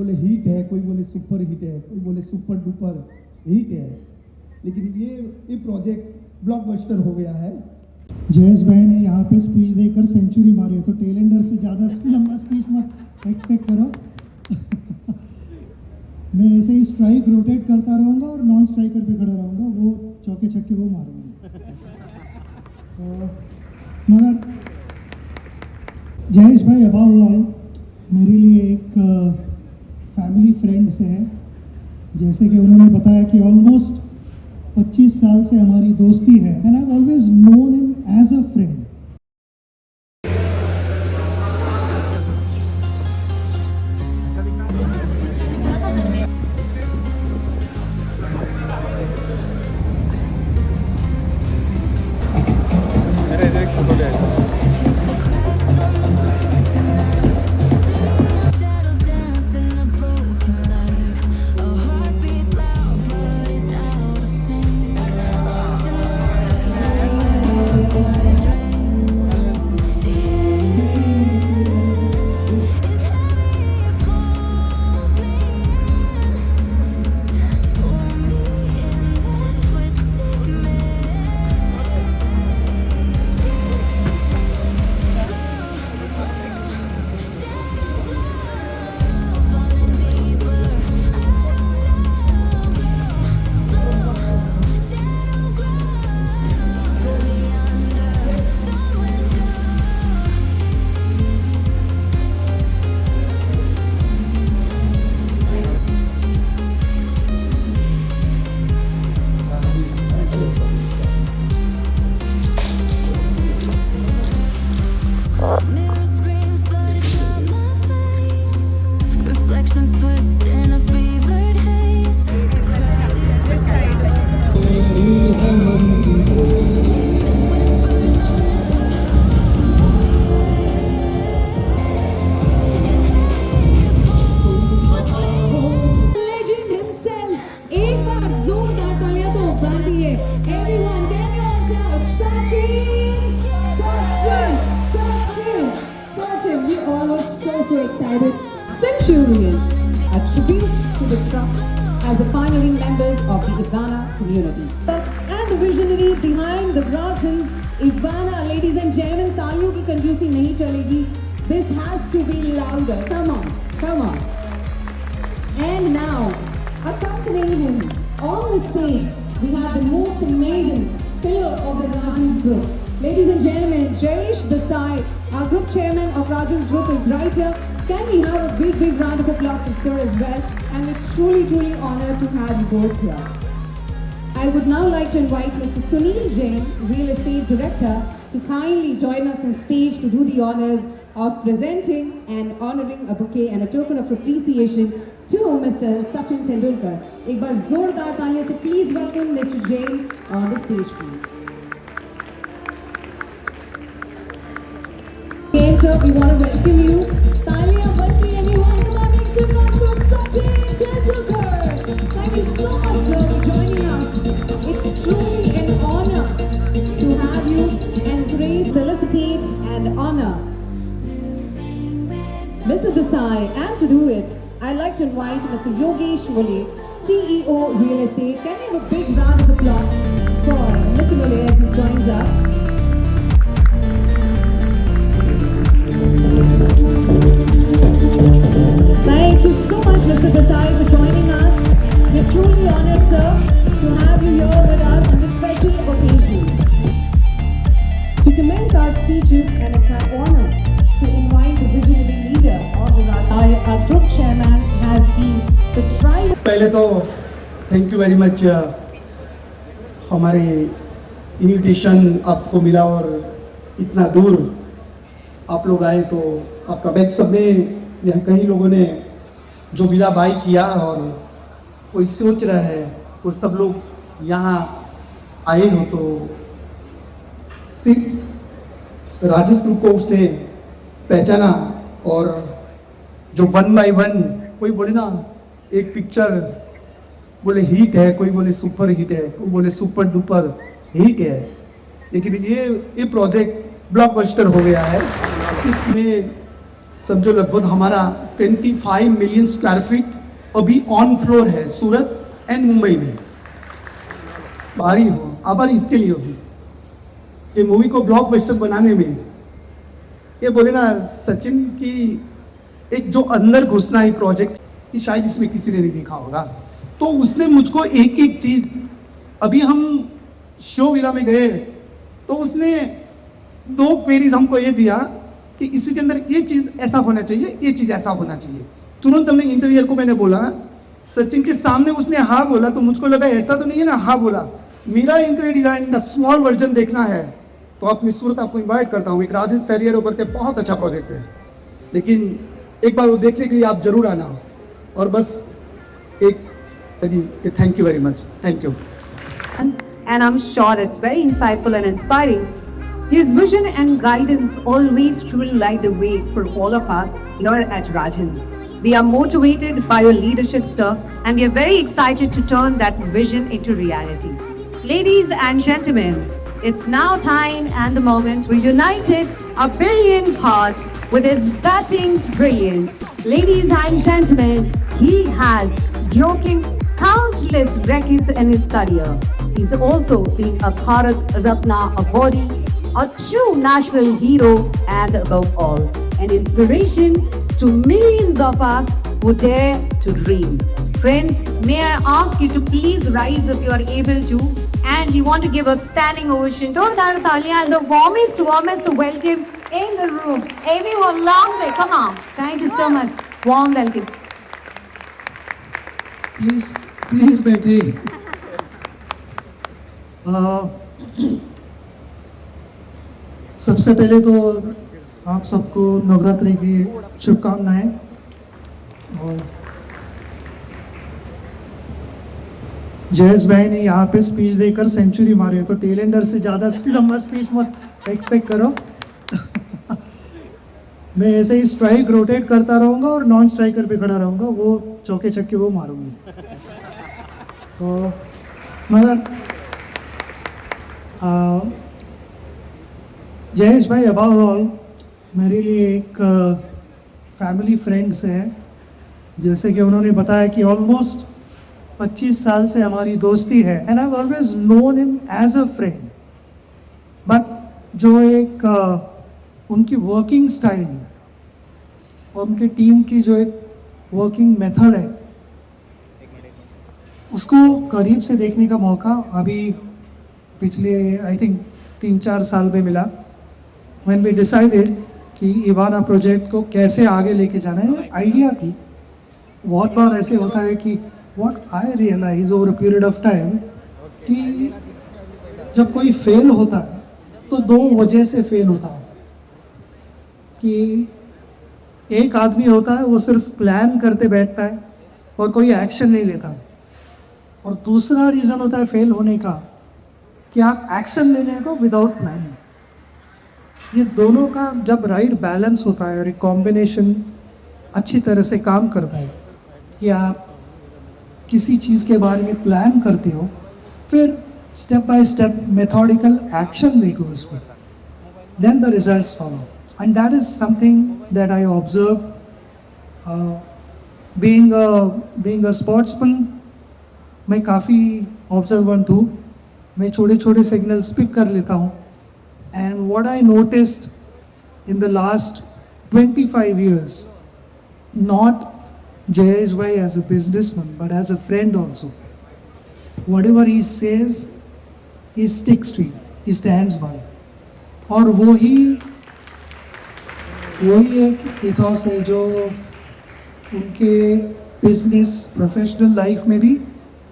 बोले हिट है, कोई बोले सुपर हिट है, कोई बोले सुपर डुपर हिट है, लेकिन ये प्रोजेक्ट ब्लॉकबस्टर हो गया है। जयेश भाई ने यहाँ पे स्पीच देकर सेंचुरी मारी है, तो टेलेंडर से ज़्यादा लंबा स्पीच मत एक्सपेक्ट करो। मैं ऐसे ही स्ट्राइक रोटेट करता रहूँगा और नॉन स्ट्राइकर पे खड़ा रहूँगा, वो चौके छक्के वो मारूंगा। तो मगर जयेश भाई अबाव ऑल मेरे लिए एक फैमिली फ्रेंड्स है। जैसे कि उन्होंने बताया कि ऑलमोस्ट 25 साल से हमारी दोस्ती है, and I always known him as a friend. Mirror screams, but it's not my face. Reflections twist in a fevered haze. The crowd is excited. Whispers Legend himself. एक बार जोरदार तालियां तो बजा दिए. Everyone, can you all shout? Sachin! Sachin! Sachin! Sachin! We all were so excited. Centurions, a tribute to the trust as the pioneering members of the Ivana community. And the visionary behind the Rajans, Ivana, ladies and gentlemen, तालियों की कंजूसी नहीं चलेगी. This has to be louder. Come on, come on. And now, accompanying him on the stage, we have the most amazing pillar of the Rajans group. Ladies and gentlemen, Jayesh Desai, our group chairman of Rajans group, is right here. Can we have a big round of applause for Sir as well? And we're truly honored to have you both here. I would now like to invite Mr. Sunil Jain, Real Estate Director, to kindly join us on stage to do the honors of presenting and honoring a bouquet and a token of appreciation to Mr. Sachin Tendulkar. एक बार जोरदार तालियों से please welcome Mr. Jain on the stage, please. Again, sir, we want to welcome you. तालियां बनती everyone. Come on, make some noise for Sachin Tendulkar. Thank you so much, sir, for joining us. It's truly an honor to have you and praise, felicitate, and honor Mr. Desai, and to do it, I'd like to invite Mr. Yogesh Mule, CEO Real Estate. Can we have a big round of applause for Mr. Mule as he joins us? Thank you so much, Mr. Desai, for joining us. We're truly honored, sir, to have you here with us on this special occasion. To commence our speeches, and it's our honor to invite the visionary leader of the Rajans. Our group chairman has been the tribe. पहले तो thank you very much, हमारे invitation आपको मिला और इतना दूर आप लोग आए, तो आपका बैच सब में यहाँ कई लोगों ने जो विला बाई किया और कोई सोच रहा है, वो सब लोग यहाँ आए हो, तो सिर्फ राजेश ग्रुप को उसने पहचाना। और जो 1 by 1 कोई बोले ना, एक पिक्चर बोले हिट है, कोई बोले सुपर हिट है, कोई बोले सुपर डुपर हिट है, लेकिन ये प्रोजेक्ट ब्लॉकबस्टर हो गया है। इसमें समझो लगभग हमारा 25 मिलियन स्क्वायर फीट अभी ऑन फ्लोर है सूरत एंड मुंबई में। भारी हो आभार इसके लिए होगी ये मूवी को ब्लॉकबस्टर बनाने में। ये बोले ना सचिन की एक जो अंदर घुसना है प्रोजेक्ट, शायद इसमें किसी ने नहीं देखा होगा। तो उसने मुझको एक एक चीज, अभी हम शो विला में गए तो उसने 2 क्वेरीज हमको ये दिया कि इसी के अंदर ये चीज ऐसा होना चाहिए, ये चीज ऐसा होना चाहिए। तुरंत हमने इंटरव्यूअर को मैंने बोला, सचिन के सामने उसने हाँ बोला तो मुझको लगा ऐसा तो नहीं है ना, हाँ बोला। मेरा इंटीरियर डिजाइन का स्मॉल वर्जन देखना है तो अपनी सूरत आपको इनवाइट करता हूँ। एक राजेश फेरियर ऊपर के बहुत अच्छा प्रोजेक्ट है, लेकिन एक बार वो देखने के लिए आप जरूर आना। और बस एक thank you very much, thank you. And I'm sure it's very insightful and inspiring. His vision and guidance always truly light the way for all of us here at Rajhans. We are motivated by your leadership, sir, and we are very excited to turn that vision into reality. Ladies and gentlemen, it's now time and the moment we united a billion hearts with his batting brilliance. Ladies and gentlemen, he has broken countless records in his career. He's also been a Bharat Ratna awardee, a true national hero, and above all, an inspiration to millions of us who dare to dream. Friends, may I ask you to please rise if you are able to, and we want to give a standing ovation to Talia and the warmest welcome in the room. Everyone long way, come on. Thank you so much. Warm welcome. Please बैठिए। सबसे पहले तो आप सबको नवरात्रि की शुभकामनाएं। और जयेश भाई ने यहाँ पे स्पीच देकर सेंचुरी मारी है, तो टेलेंडर से ज़्यादा लंबा स्पीच मत एक्सपेक्ट करो। मैं ऐसे ही स्ट्राइक रोटेट करता रहूँगा और नॉन स्ट्राइकर पे खड़ा रहूँगा, वो चौके छक्के वो मारूंगी। तो मगर जयेश भाई अबाउट ऑल मेरे लिए एक फैमिली फ्रेंड्स है। जैसे कि उन्होंने बताया कि ऑलमोस्ट 25 साल से हमारी दोस्ती है, and I always known him as a friend. But जो एक उनकी वर्किंग स्टाइल है और उनके टीम की जो एक वर्किंग मेथड है, उसको करीब से देखने का मौका अभी पिछले आई थिंक 3-4 साल में मिला, व्हेन वी डिसाइडेड कि इवाना प्रोजेक्ट को कैसे आगे लेके जाना है। आइडिया थी, बहुत बार ऐसे होता है कि what I realise over a period of time कि जब कोई फेल होता है तो 2 वजह से फेल होता है। कि एक आदमी होता है वो सिर्फ प्लान करते बैठता है और कोई एक्शन नहीं लेता, और दूसरा रीज़न होता है फेल होने का कि आप एक्शन ले लें तो विदाउट प्लानिंग। ये दोनों का जब राइट बैलेंस होता है और एक कॉम्बिनेशन अच्छी तरह से काम करता है कि आप किसी चीज़ के बारे में प्लान करते हो, फिर step by step methodical action लेते हो उसमें, then the results follow. And that is something that I observe being a sportsman. मैं काफ़ी ऑब्जर्वेंट हूँ, मैं छोटे छोटे सिग्नल्स पिक कर लेता हूँ। And what I noticed in the last 25 years, not Jayesh bhai as a businessman but as a friend also, whatever he says he sticks to it, he stands by। और वही एक ethos है जो उनके business professional life में भी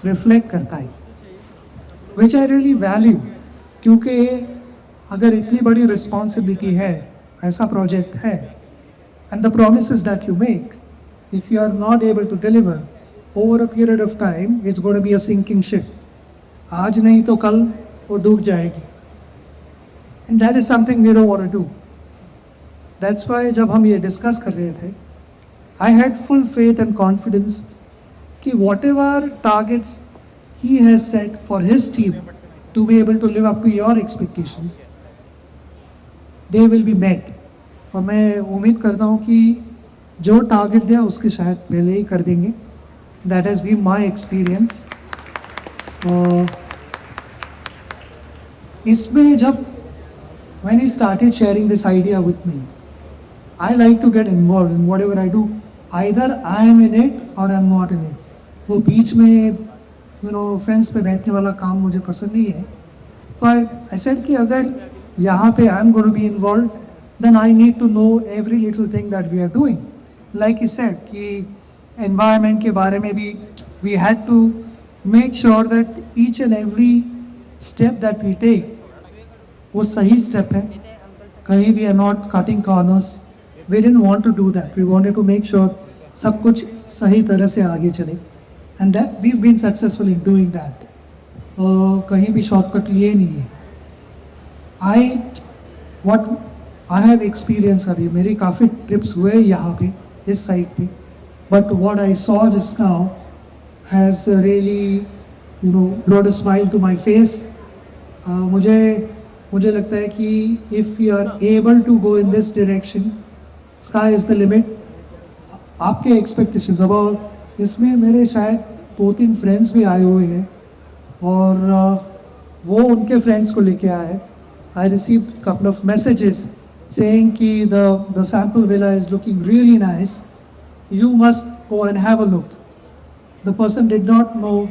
reflect करता है, विच आई रियली वैल्यू। क्योंकि अगर इतनी बड़ी रिस्पॉन्सिबिलिटी है, ऐसा प्रोजेक्ट है, and the promises that you make, if you are not able to deliver over a period of time, it's going to be a sinking ship। आज नहीं तो कल वो डूब जाएगी, and that is something we don't want to do। That's why जब हम ये डिस्कस कर रहे थे, I had full faith and confidence कि whatever targets he has set for his team to be able to live up to your expectations, they will be met। और मैं उम्मीद करता हूँ कि जो टारगेट दिया उसके शायद पहले ही कर देंगे. That has been my experience. इसमें जब when he started sharing this idea with me, I like to get involved in whatever I do. Either I am in it or I am not in it. वो बीच में fence पे बैठने वाला काम मुझे पसंद नहीं है. पर I said कि अगर यहाँ पे I am going to be involved, then I need to know every little thing that we are doing. Like he said कि environment के बारे में भी we had to make sure that each and every step that we take वो सही step है. कहीं we are not cutting corners. We didn't want to do that. We wanted to make sure सब कुछ सही तरह से आगे चले. And that we've been successful in doing that. कहीं भी शॉर्टकट लिए नहीं है. What I have experienced अभी मेरी काफ़ी ट्रिप्स हुए यहाँ पे इस साइड पे. But what I saw just now has really brought a smile to my face. मुझे लगता है कि if you are able to go in this direction, sky is the limit. आपके एक्सपेक्टेशंस अब इसमें मेरे शायद 2-3 फ्रेंड्स भी आए हुए हैं और वो उनके फ्रेंड्स को लेके आए. I received couple of messages saying कि the sample villa is looking really nice, you must go and have a look. The person did not know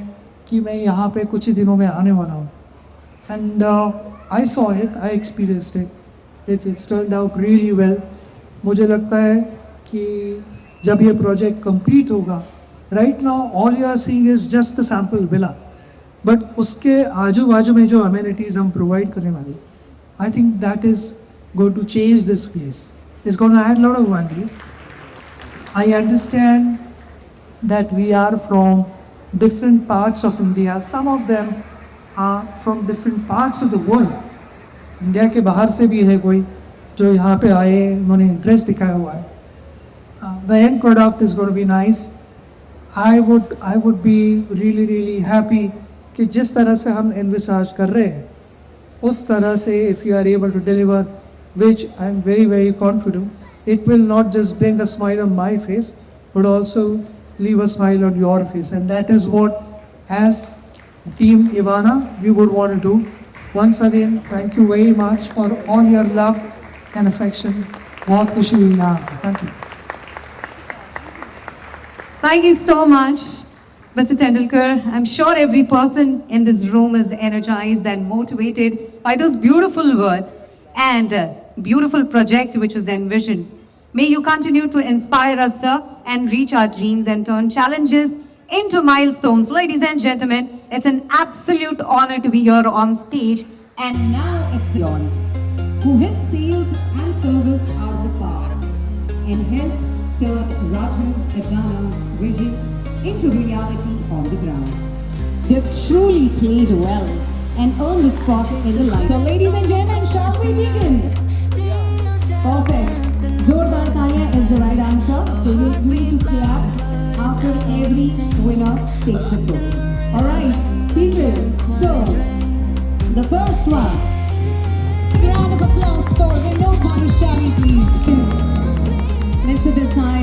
कि मैं यहाँ पे कुछ ही दिनों में आने वाला हूँ. And I saw it, I experienced it. It's turned out really well. मुझे लगता है कि जब ये प्रोजेक्ट कंप्लीट होगा, right now all you are seeing is just the sample villa, but उसके आजू बाजू में जो अमेनिटीज़ हम प्रोवाइड करने वाले, I think that is going to change this place. It's going to add lot of value. I understand that we are from different parts of India. Some of them are from different parts of the world. India के बाहर से भी है कोई जो यहाँ पे आए, उन्होंने इंटरेस्ट दिखाया हुआ है. The end product is going to be nice. I would be really happy कि जिस तरह से हम envisage कर रहे हैं उस तरह से if you are able to deliver, which I am very confident, it will not just bring a smile on my face but also leave a smile on your face. And that is what as team Ivana we would want to do. Once again, thank you very much for all your love and affection. बहुत खुशी हुई यहाँ पे. Thank you. Thank you so much, Mr. Tendulkar. I'm sure every person in this room is energized and motivated by those beautiful words and beautiful project which is envisioned. May you continue to inspire us, sir, and reach our dreams and turn challenges into milestones. Ladies and gentlemen, it's an absolute honor to be here on stage. And now it's beyond, who hit sales and service out of the park and helped turn Rajhan's Atlanta vision into reality on the ground. They've truly played well and earned a spot in the line. So ladies and gentlemen, shall we begin? Perfect. Zordar Talia is the right answer. So you need to clap after every winner takes the trophy. Alright, people. So, the first one. Round of applause for Vinod Bhanushali, please. Mr. Desai,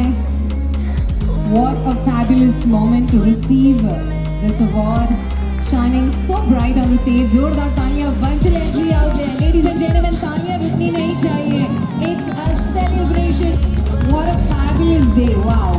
what a fabulous moment to receive this award. Shining so bright on the stage. Zordar Talia, virtual entry out there. Ladies and gentlemen, Talia rukni nahi chahiye. It's a celebration. What a fabulous day. Wow.